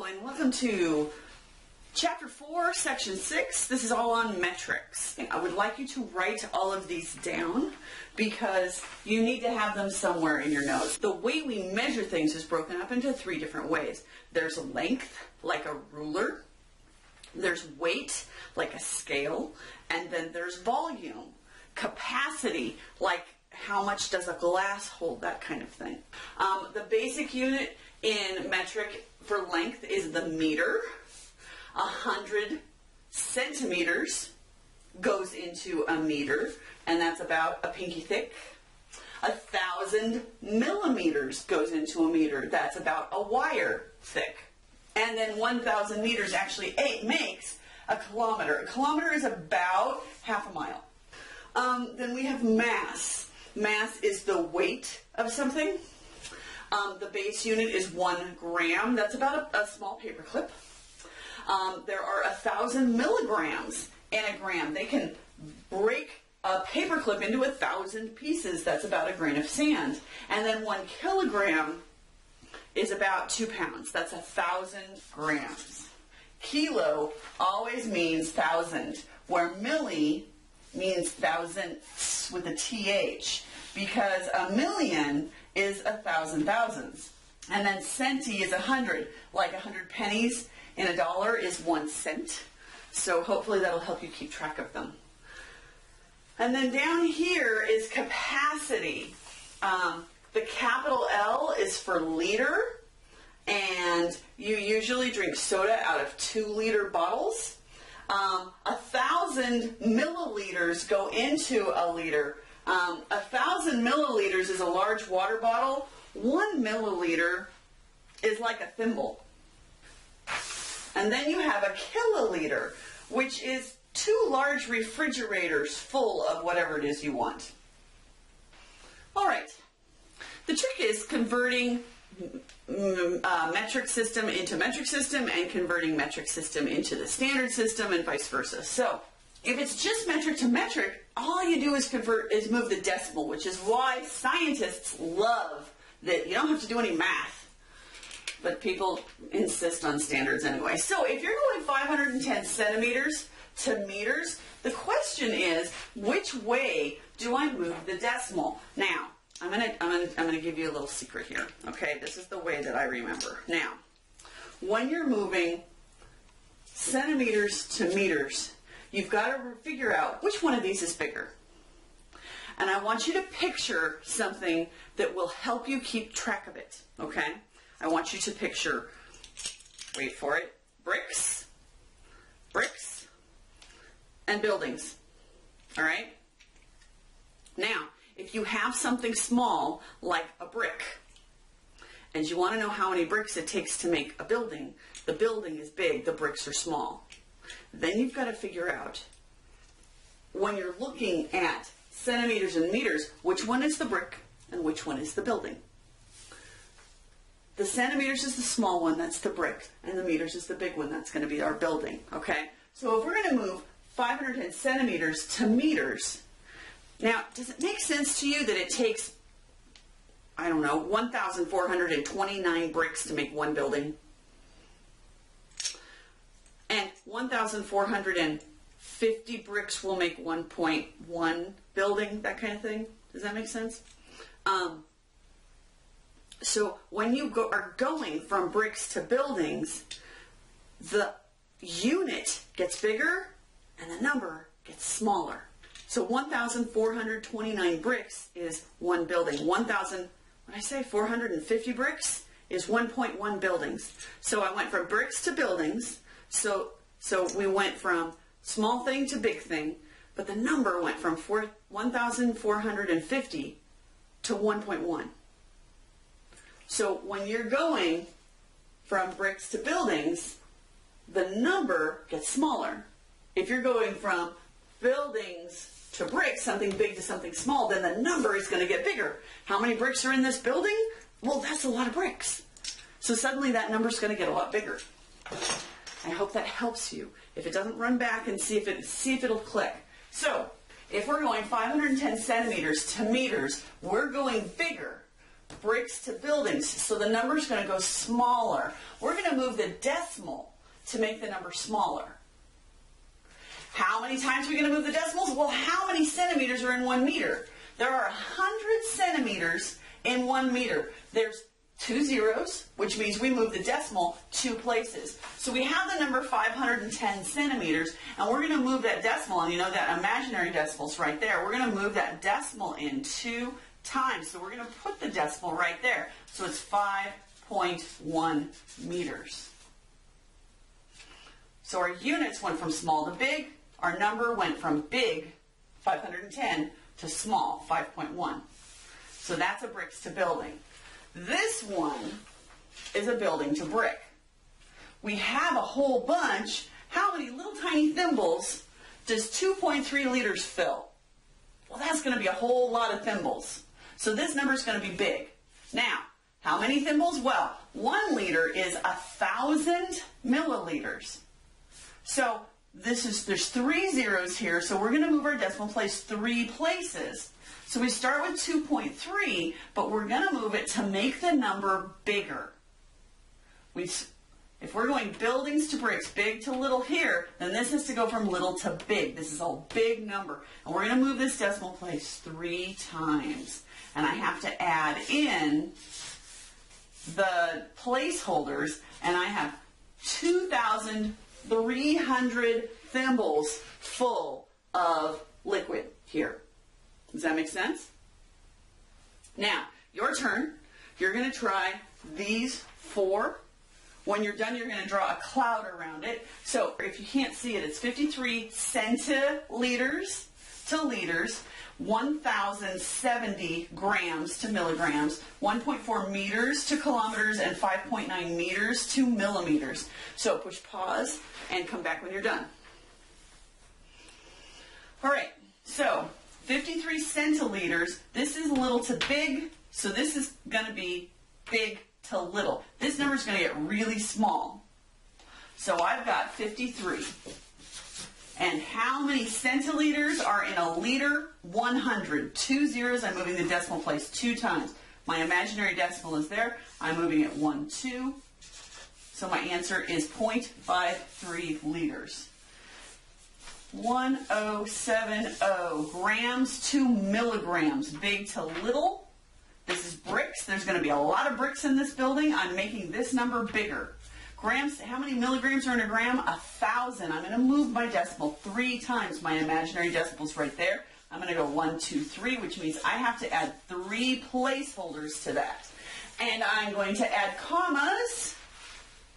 and welcome to Chapter 4, Section 6. This is all on metrics. I would like you to write all of these down because you need to have them somewhere in your notes. The way we measure things is broken up into 3 different ways. There's length, like a ruler. There's weight, like a scale. And then there's volume, capacity, like how much does a glass hold, that kind of thing. The basic unit in metric for length is the meter. 100 centimeters goes into a meter, and that's about a pinky thick. 1,000 millimeters goes into a meter. That's about a wire thick. And then 1,000 meters actually makes a kilometer. A kilometer is about half a mile. Then we have mass. Mass is the weight of something. The base unit is 1 gram. That's about a small paper clip. There are 1,000 milligrams in a gram. They can break a paper clip into 1,000 pieces. That's about a grain of sand. And then 1 kilogram is about 2 pounds. That's 1,000 grams. Kilo always means thousand, where milli means thousandths with a th, because a million is 1,000 thousandths. And then centi is 100, like 100 pennies in a dollar is 1 cent. So hopefully that'll help you keep track of them. And then down here is capacity. The capital L is for liter, and you usually drink soda out of 2-liter bottles. 1,000 milliliters go into a liter. 1,000 milliliters is a large water bottle. 1 milliliter is like a thimble. And then you have a kiloliter, which is 2 large refrigerators full of whatever it is you want. All right. The trick is converting metric system into metric system and converting metric system into the standard system and vice versa. So if it's just metric to metric, all you do is move the decimal, which is why scientists love that you don't have to do any math, but people insist on standards anyway. So if you're going 510 centimeters to meters, the question is, which way do I move the decimal? Now, I'm gonna give you a little secret here. Okay, this is the way that I remember. Now, when you're moving centimeters to meters, you've got to figure out which one of these is bigger. And I want you to picture something that will help you keep track of it, okay? I want you to picture, wait for it, bricks, and buildings, all right? Now, if you have something small, like a brick, and you want to know how many bricks it takes to make a building, the building is big, the bricks are small. Then you've got to figure out, when you're looking at centimeters and meters, which one is the brick and which one is the building. The centimeters is the small one, that's the brick, and the meters is the big one, that's going to be our building, okay? So if we're going to move 510 centimeters to meters, now, does it make sense to you that it takes, I don't know, 1,429 bricks to make one building? And 1,450 bricks will make 1.1 building, that kind of thing? Does that make sense? So when you are going from bricks to buildings, the unit gets bigger and the number gets smaller. So 1,429 bricks is one building. 450 bricks is 1.1 buildings. So I went from bricks to buildings. So we went from small thing to big thing, but the number went from 1,450 to 1.1. So when you're going from bricks to buildings, the number gets smaller. If you're going from buildings to bricks, something big to something small, then the number is going to get bigger. How many bricks are in this building? Well, that's a lot of bricks. So suddenly that number is going to get a lot bigger. I hope that helps you. If it doesn't, run back and see if it'll click. So if we're going 510 centimeters to meters, we're going bigger. bricks to buildings, so the number's going to go smaller. We're going to move the decimal to make the number smaller. How many times are we going to move the decimals? Well, how many centimeters are in 1 meter? There are 100 centimeters in 1 meter. There's 2 zeros, which means we move the decimal 2 places. So we have the number 510 centimeters, and we're going to move that decimal, and you know that imaginary decimal's right there. We're going to move that decimal in 2 times. So we're going to put the decimal right there. So it's 5.1 meters. So our units went from small to big. Our number went from big, 510, to small, 5.1. So that's a bricks to building. This one is a building to brick. We have a whole bunch. How many little tiny thimbles does 2.3 liters fill? Well, that's going to be a whole lot of thimbles. So this number is going to be big. Now, how many thimbles? Well, 1 liter is 1,000 milliliters. So there's 3 zeros here, so we're going to move our decimal place 3 places. So we start with 2.3, but we're going to move it to make the number bigger. If we're going buildings to bricks, big to little here, then this has to go from little to big. This is a big number. And we're going to move this decimal place 3 times. And I have to add in the placeholders, and I have 2,300 thimbles full of liquid here. Does that make sense? Now, your turn. You're going to try these 4. When you're done, you're going to draw a cloud around it. So if you can't see it, it's 53 centiliters to liters, 1,070 grams to milligrams, 1.4 meters to kilometers, and 5.9 meters to millimeters. So push pause and come back when you're done. All right, so 53 centiliters, this is little to big, so this is going to be big to little. This number is going to get really small. So I've got 53. And how many centiliters are in a liter? 100. 2 zeros, I'm moving the decimal place 2 times. My imaginary decimal is there. I'm moving it 1, 2. So my answer is 0.53 liters. 1070 grams to milligrams, big to little. This is bricks. There's going to be a lot of bricks in this building. I'm making this number bigger. Grams, how many milligrams are in a gram? 1,000. I'm going to move my decimal 3 times. My imaginary decimal's right there. I'm going to go 1, 2, 3, which means I have to add 3 placeholders to that. And I'm going to add commas,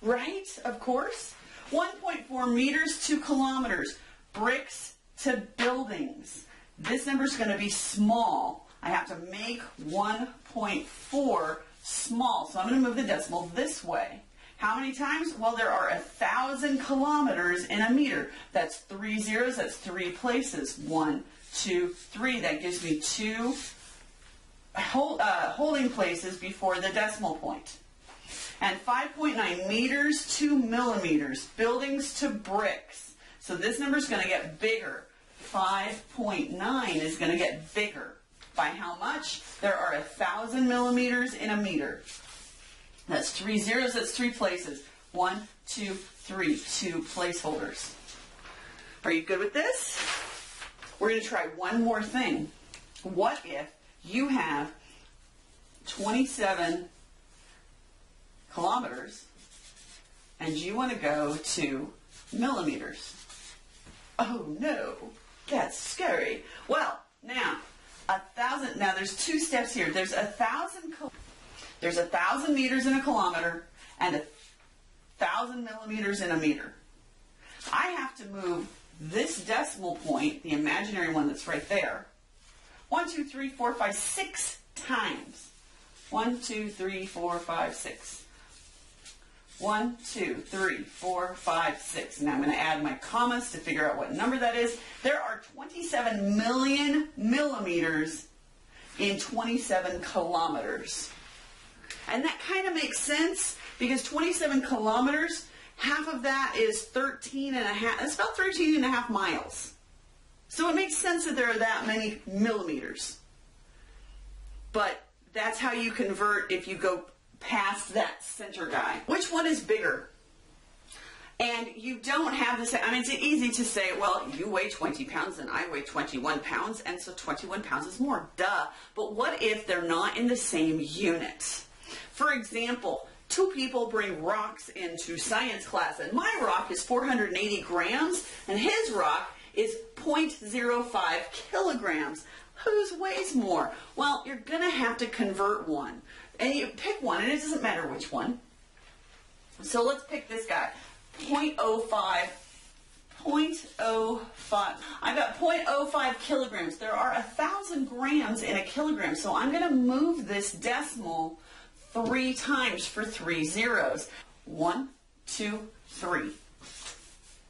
right, of course. 1.4 meters to kilometers. Bricks to buildings. This number is going to be small. I have to make 1.4 small. So I'm going to move the decimal this way. How many times? Well, there are 1,000 kilometers in a meter. That's 3 zeros. That's 3 places. 1, 2, 3. That gives me 2 holding places before the decimal point. And 5.9 meters to millimeters. Buildings to bricks. So this number is going to get bigger. 5.9 is going to get bigger. By how much? There are 1,000 millimeters in a meter. That's 3 zeros, that's 3 places. 1, 2, 3, 2 placeholders. Are you good with this? We're going to try one more thing. What if you have 27 kilometers and you want to go to millimeters? Oh no, that's scary. Well, now, 1,000, now there's 2 steps here. There's 1,000 meters in a kilometer and 1,000 millimeters in a meter. I have to move this decimal point, the imaginary one that's right there, 1, 2, 3, 4, 5, 6 times. 1, 2, 3, 4, 5, 6. 1, 2, 3, 4, 5, 6. Now I'm going to add my commas to figure out what number that is. There are 27 million millimeters in 27 kilometers. And that kind of makes sense because 27 kilometers, half of that is 13 and a half. That's about 13 and a half miles. So it makes sense that there are that many millimeters. But that's how you convert if you go past that center guy. Which one is bigger? And you don't have the same, I mean, it's easy to say, well, you weigh 20 pounds and I weigh 21 pounds, and so 21 pounds is more, duh. But what if they're not in the same unit? For example, two people bring rocks into science class, and my rock is 480 grams, and his rock is 0.05 kilograms. Whose weighs more? Well, you're going to have to convert one. And you pick one, and it doesn't matter which one. So let's pick this guy. 0.05. I've got 0.05 kilograms. There are 1,000 grams in a kilogram, so I'm going to move this decimal 3 times for 3 zeros. 1, 2, 3.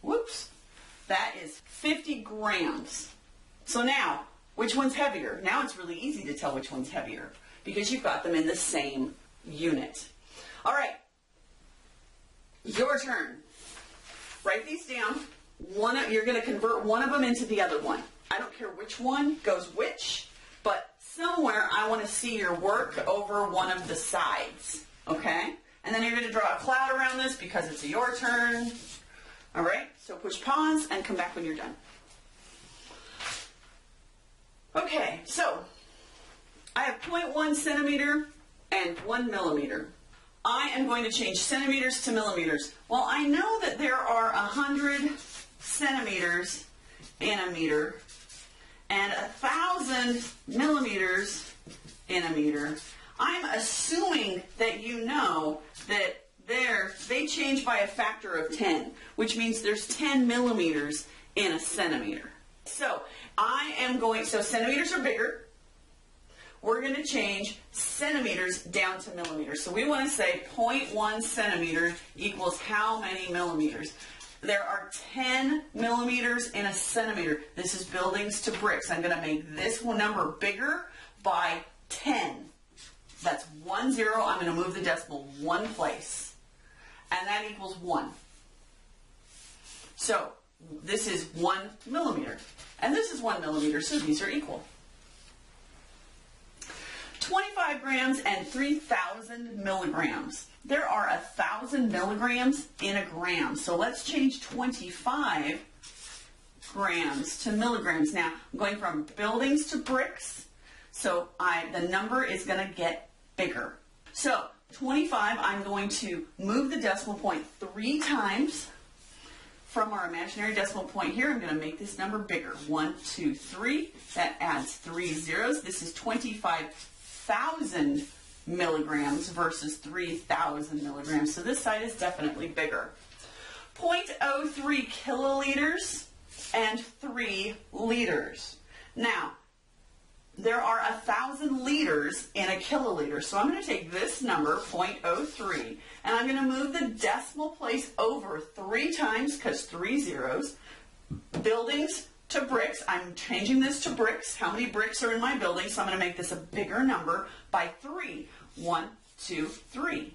Whoops. That is 50 grams. So now, which one's heavier? Now it's really easy to tell which one's heavier because you've got them in the same unit. All right. Your turn. Write these down. You're going to convert one of them into the other one. I don't care which one goes which, but somewhere I want to see your work over one of the sides. Okay? And then you're going to draw a cloud around this because it's your turn. All right? So push pause and come back when you're done. Okay, so I have 0.1 centimeter and 1 millimeter. I am going to change centimeters to millimeters. Well, I know that there are 100 centimeters in a meter and 1,000 millimeters in a meter. I'm assuming that you know that they change by a factor of 10, which means there's 10 millimeters in a centimeter. So centimeters are bigger. We're going to change centimeters down to millimeters. So we want to say 0.1 centimeter equals how many millimeters? There are 10 millimeters in a centimeter. This is buildings to bricks. I'm going to make this number bigger by 10. That's 1 0. I'm going to move the decimal one place. And that equals 1. So this is 1 millimeter. And this is 1 millimeter, so these are equal. 25 grams and 3,000 milligrams. There are 1,000 milligrams in a gram. So let's change 25 grams to milligrams. Now, I'm going from buildings to bricks, so the number is going to get bigger. So 25, I'm going to move the decimal point 3 times. From our imaginary decimal point here, I'm going to make this number bigger. 1, 2, 3. That adds 3 zeros. This is 25,000 milligrams versus 3,000 milligrams. So this side is definitely bigger. 0.03 kiloliters and 3 liters. Now, there are 1,000 liters in a kiloliter. So I'm going to take this number, 0.03, and I'm going to move the decimal place over 3 times, because 3 zeros. Buildings to bricks. I'm changing this to bricks. How many bricks are in my building? So I'm going to make this a bigger number by 3. 1, 2, 3.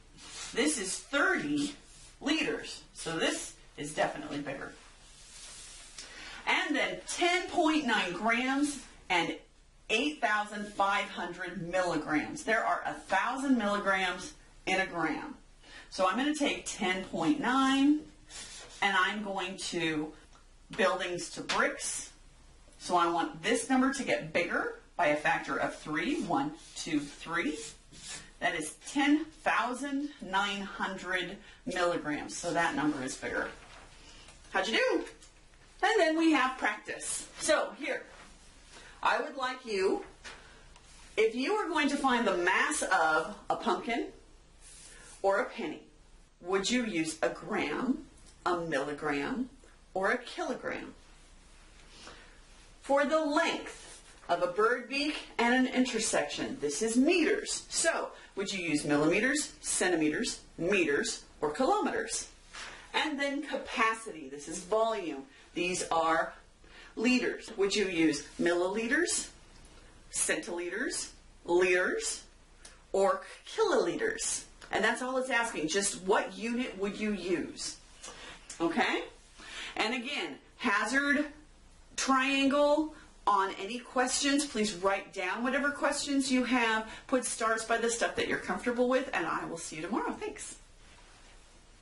This is 30 liters. So this is definitely bigger. And then 10.9 grams and 8,500 milligrams. There are 1,000 milligrams in a gram. So I'm going to take 10.9 and I'm going to buildings to bricks. So I want this number to get bigger by a factor of 3. 1, 2, 3. That is 10,900 milligrams. So that number is bigger. How'd you do? And then we have practice. So here, I would like you, if you are going to find the mass of a pumpkin or a penny, would you use a gram, a milligram, or a kilogram? For the length of a bird beak and an intersection, this is meters. So, would you use millimeters, centimeters, meters, or kilometers? And then capacity, this is volume. These are liters. Would you use milliliters, centiliters, liters, or kiloliters? And that's all it's asking. Just what unit would you use? Okay? And again, hazard, triangle, on any questions. Please write down whatever questions you have. Put stars by the stuff that you're comfortable with, and I will see you tomorrow. Thanks.